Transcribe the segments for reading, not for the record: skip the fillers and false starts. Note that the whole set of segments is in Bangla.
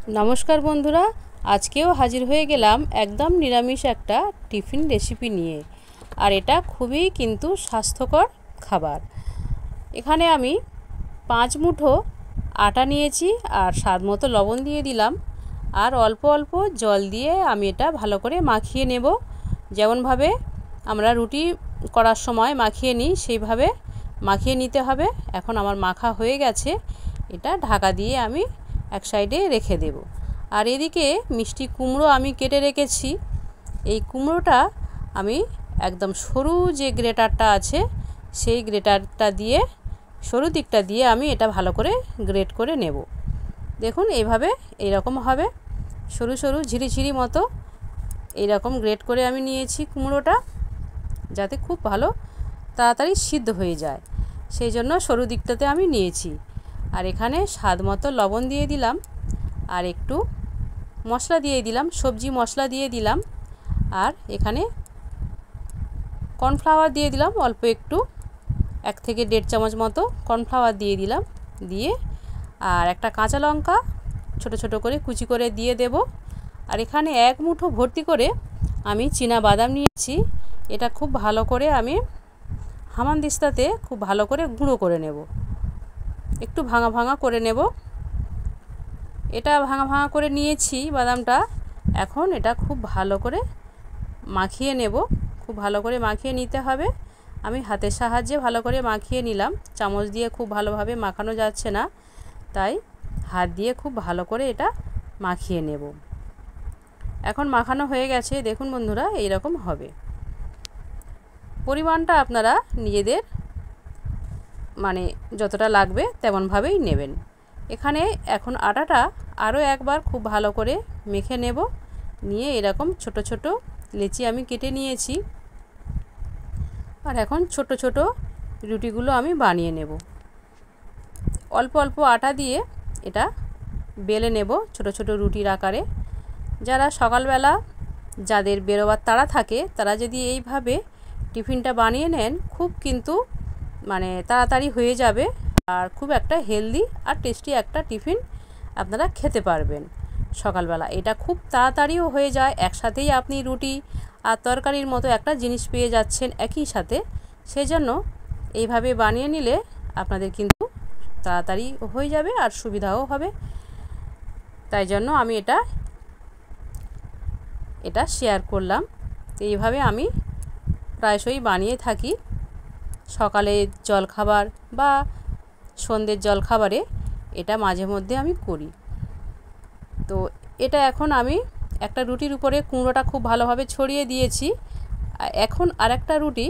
नमस्कार बंधुरा आजकेও हाजिर হয়ে গেলাম একদম নিরামিষ একটা টিফিন রেসিপি নিয়ে। আর এটা খুবই কিন্তু স্বাস্থ্যকর খাবার। এখানে আমি 5 মুঠো আটা নিয়েছি আর স্বাদমতো লবণ দিয়ে দিলাম আর অল্প অল্প জল দিয়ে আমি এটা ভালো করে মাখিয়ে নেব। যেমন ভাবে আমরা রুটি করার সময় মাখিয়ে নিই সেইভাবে মাখিয়ে নিতে হবে। এখন আমার মাখা হয়ে গেছে, এটা ঢাকা দিয়ে আমি এক সাইডে রেখে দেব। আর এদিকে মিষ্টি কুমড়ো আমি কেটে রেখেছি। এই কুমড়োটা আমি একদম সরু যে গ্রেটারটা আছে সেই গ্রেটারটা দিয়ে সরু দিকটা দিয়ে আমি এটা ভালো করে গ্রেট করে নেব। দেখুন এইভাবে এইরকম হবে, সরু সরু ঝিরিঝিরি মতো এইরকম গ্রেট করে আমি নিয়েছি কুমড়োটা, যাতে খুব ভালো তাড়াতাড়ি সিদ্ধ হয়ে যায় সেই জন্য সরু দিকটাতে আমি নিয়েছি। আর এখানে স্বাদ মতো লবণ দিয়ে দিলাম আর একটু মশলা দিয়ে দিলাম, সবজি মশলা দিয়ে দিলাম। আর এখানে কর্নফ্লাওয়ার দিয়ে দিলাম অল্প একটু, 1 থেকে 1.5 চামচ মতো কর্নফ্লাওয়ার দিয়ে দিলাম। দিয়ে আর একটা কাঁচা লঙ্কা ছোট ছোট করে কুচি করে দিয়ে দেব। আর এখানে 1 মুঠো ভর্তি করে আমি চীনা বাদাম নিয়েছি। এটা খুব ভালো করে আমি হামানদিস্তাতে খুব ভালো করে গুঁড়ো করে নেব, একটু ভাঙা ভাঙা করে নেব। এটা ভাঙা ভাঙা করে নিয়েছি বাদামটা। এখন এটা খুব ভালো করে মাখিয়ে নেব, খুব ভালো করে মাখিয়ে নিতে হবে। আমি হাতের সাহায্যে ভালো করে মাখিয়ে নিলাম, চামচ দিয়ে খুব ভালোভাবে মাখানো যাচ্ছে না, তাই হাত দিয়ে খুব ভালো করে এটা মাখিয়ে নেব। এখন মাখানো হয়ে গেছে, দেখুন বন্ধুরা এইরকম হবে। পরিমাণটা আপনারা নিজেদের মানে যতটা লাগবে তেমনভাবেই নেবেন। এখানে এখন আটাটা আরও একবার খুব ভালো করে মেখে নেব। নিয়ে এরকম ছোট ছোট লেচি আমি কেটে নিয়েছি। আর এখন ছোট ছোট রুটিগুলো আমি বানিয়ে নেব। অল্প অল্প আটা দিয়ে এটা বেলে নেব ছোট ছোট রুটির আকারে। যারা সকালবেলা যাদের বেরোবার তাড়া থাকে তারা যদি এইভাবে টিফিনটা বানিয়ে নেন, খুব কিন্তু মানে তাড়াতাড়ি হয়ে যাবে আর খুব একটা হেলদি আর টেস্টি একটা টিফিন আপনারা খেতে পারবেন সকালবেলা। এটা খুব তাড়াতাড়িও হয়ে যায়, একসাথেই আপনি রুটি আর তরকারির মতো একটা জিনিস পেয়ে যাচ্ছেন একই সাথে। সেজন্য এইভাবে বানিয়ে নিলে আপনাদের কিন্তু তাড়াতাড়ি হয়ে যাবে আর সুবিধাও হবে। তাই জন্য আমি এটা শেয়ার করলাম। এইভাবে আমি প্রায়শই বানিয়ে থাকি সকালে জলখাবার বা সন্ধ্যের জলখাবারে, এটা মাঝে মধ্যে আমি করি। তো এটা এখন আমি একটা রুটির উপরে কুমড়োটা খুব ভালোভাবে ছড়িয়ে দিয়েছি। এখন আরেকটা রুটি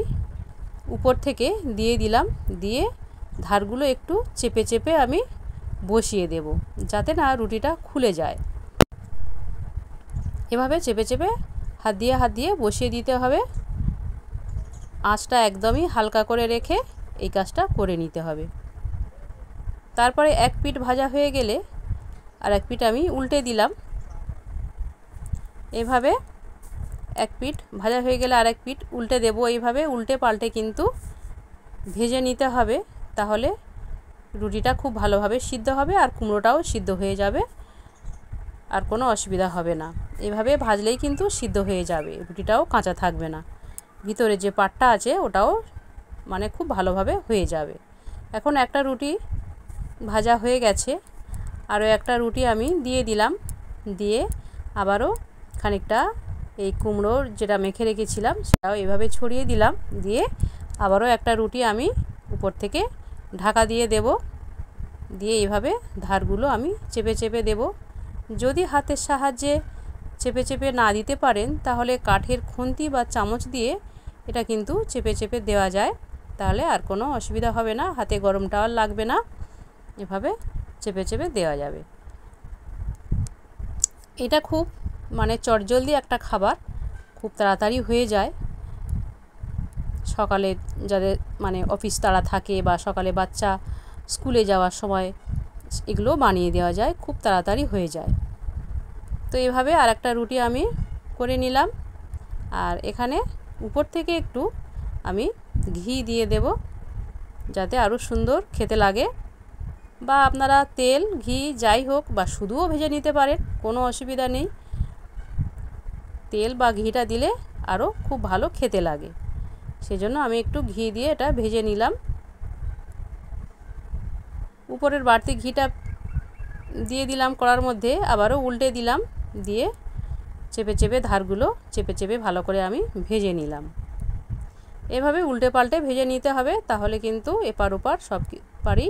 উপর থেকে দিয়ে দিলাম, দিয়ে ধারগুলো একটু চেপে চেপে আমি বসিয়ে দেব যাতে না রুটিটা খুলে যায়। এভাবে চেপে চেপে হাত দিয়ে বসিয়ে দিতে হবে। আঁচটা একদমই হালকা করে রেখে এই কাজটা করে নিতে হবে। তারপরে এক পিঠ ভাজা হয়ে গেলে আর এক পিঠ আমি উল্টে দিলাম। এভাবে এক পিঠ ভাজা হয়ে গেলে আর এক পিঠ উল্টে দেব। এইভাবে উল্টে পাল্টে কিন্তু ভেজে নিতে হবে, তাহলে রুটিটা খুব ভালোভাবে সিদ্ধ হবে আর কুমড়োটাও সিদ্ধ হয়ে যাবে আর কোনো অসুবিধা হবে না। এভাবে ভাজলেই কিন্তু সিদ্ধ হয়ে যাবে, রুটিটাও কাঁচা থাকবে না, ভিতরে যে পাটটা আছে ওটাও মানে খুব ভালোভাবে হয়ে যাবে। এখন একটা রুটি ভাজা হয়ে গেছে, আরও একটা রুটি আমি দিয়ে দিলাম। দিয়ে আবারও খানিকটা এই কুমড়োর যেটা মেখে রেখেছিলাম সেটাও এভাবে ছড়িয়ে দিলাম। দিয়ে আবারও একটা রুটি আমি উপর থেকে ঢাকা দিয়ে দেব। দিয়ে এইভাবে ধারগুলো আমি চেপে চেপে দেব। যদি হাতের সাহায্যে চেপে চেপে না দিতে পারেন তাহলে কাঠের খুন্তি বা চামচ দিয়ে এটা কিন্তু চেপে চেপে দেওয়া যায়, তাহলে আর কোনো অসুবিধা হবে না, হাতে গরমটাও লাগবে না, এভাবে চেপে চেপে দেওয়া যাবে। এটা খুব মানে চটজলদি একটা খাবার, খুব তাড়াতাড়ি হয়ে যায়। সকালে যাদের মানে অফিস তাড়া থাকে বা সকালে বাচ্চা স্কুলে যাওয়ার সময় এগুলো বানিয়ে দেওয়া যায়, খুব তাড়াতাড়ি হয়ে যায়। তো এইভাবে আর একটা রুটি আমি করে নিলাম। আর এখানে উপর থেকে একটু আমি ঘি দিয়ে দেব যাতে আরও সুন্দর খেতে লাগে। বা আপনারা তেল ঘি যাই হোক বা শুধুও ভেজে নিতে পারেন, কোনো অসুবিধা নেই। তেল বা ঘিটা দিলে আরও খুব ভালো খেতে লাগে, সেজন্য আমি একটু ঘি দিয়ে এটা ভেজে নিলাম। উপরের বাড়তি ঘিটা দিয়ে দিলাম কড়ার মধ্যে, আবারও উল্টে দিলাম, দিয়ে চেপে চেপে ধারগুলো চেপে চেপে ভালো করে আমি ভেজে নিলাম। এভাবে উল্টে পাল্টে ভেজে নিতে হবে, তাহলে কিন্তু এপার ওপার সব পারি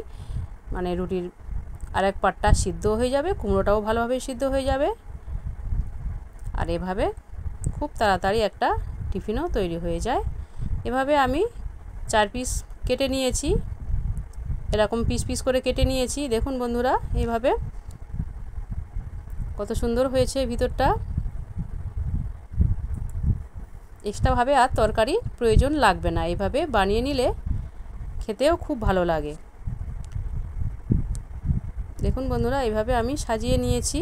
মানে রুটির আরেক পাটটা সিদ্ধ হয়ে যাবে, কুমড়োটাও ভালোভাবে সিদ্ধ হয়ে যাবে। আর এভাবে খুব তাড়াতাড়ি একটা টিফিনও তৈরি হয়ে যায়। এভাবে আমি 4 পিস কেটে নিয়েছি, এরকম পিস পিস করে কেটে নিয়েছি। দেখুন বন্ধুরা, এইভাবে কত সুন্দর হয়েছে ভিতরটা। এক্সট্রাভাবে আর তরকারি প্রয়োজন লাগবে না, এইভাবে বানিয়ে নিলে খেতেও খুব ভালো লাগে। দেখুন বন্ধুরা, এইভাবে আমি সাজিয়ে নিয়েছি।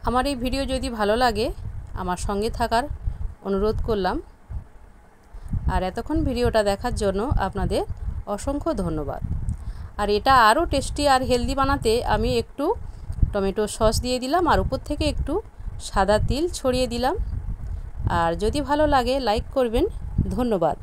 আমার এই ভিডিও যদি ভালো লাগে আমার সঙ্গে থাকার অনুরোধ করলাম। আর এতক্ষণ ভিডিওটা দেখার জন্য আপনাদের অসংখ্য ধন্যবাদ। আর এটা আরও টেস্টি আর হেলদি বানাতে আমি একটু টমেটো সস দিয়ে দিলাম, আর উপর থেকে একটু সাদা তিল ছড়িয়ে দিলাম। আর যদি ভালো লাগে লাইক করবেন। ধন্যবাদ।